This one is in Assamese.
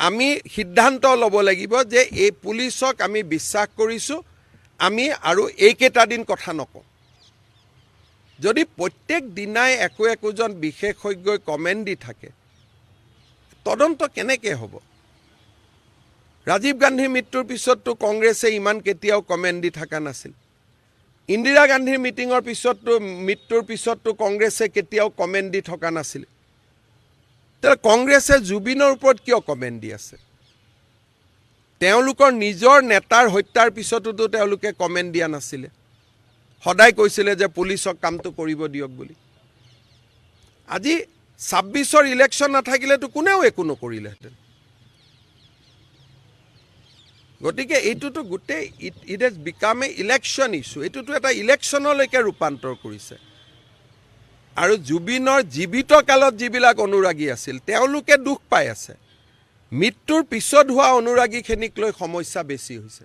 আমি সিদ্ধান্ত ল'ব লাগিব যে এই পুলিচক আমি বিশ্বাস কৰিছোঁ, আমি আৰু এইকেইটা দিন কথা নকওঁ। যদি প্ৰত্যেক দিনাই একোজন বিশেষজ্ঞই কমেণ্ট দি থাকে, তদন্ত কেনেকৈ হ'ব? ৰাজীৱ গান্ধীৰ মৃত্যুৰ পিছততো কংগ্ৰেছে ইমান কেতিয়াও কমেণ্ট দি থকা নাছিল। ইন্দিৰা গান্ধীৰ মৃত্যুৰ পিছততো কংগ্ৰেছে কেতিয়াও কমেণ্ট দি থকা নাছিল। তেতিয়াহ'লে কংগ্ৰেছে জুবিনৰ ওপৰত কিয় কমেণ্ট দি আছে? তেওঁলোকৰ নিজৰ নেতাৰ হত্যাৰ পিছতোতো তেওঁলোকে কমেণ্ট দিয়া নাছিলে। সদায় কৈছিলে যে পুলিচক কামটো কৰিব দিয়ক বুলি। আজি ২৬ৰ ইলেকশ্যন নাথাকিলেতো কোনেও একো নকৰিলেহেঁতেন। গতিকে এইটোতো গোটেই it has become a election issue. এইটোতো এটা ইলেকশ্যনলৈকে ৰূপান্তৰ কৰিছে। আৰু জুবিনৰ জীৱিত কালত যিবিলাক অনুৰাগী আছিল তেওঁলোকে দুখ পাই আছে। মৃত্যুৰ পিছত হোৱা অনুৰাগীখিনিক লৈ সমস্যা বেছি হৈছে।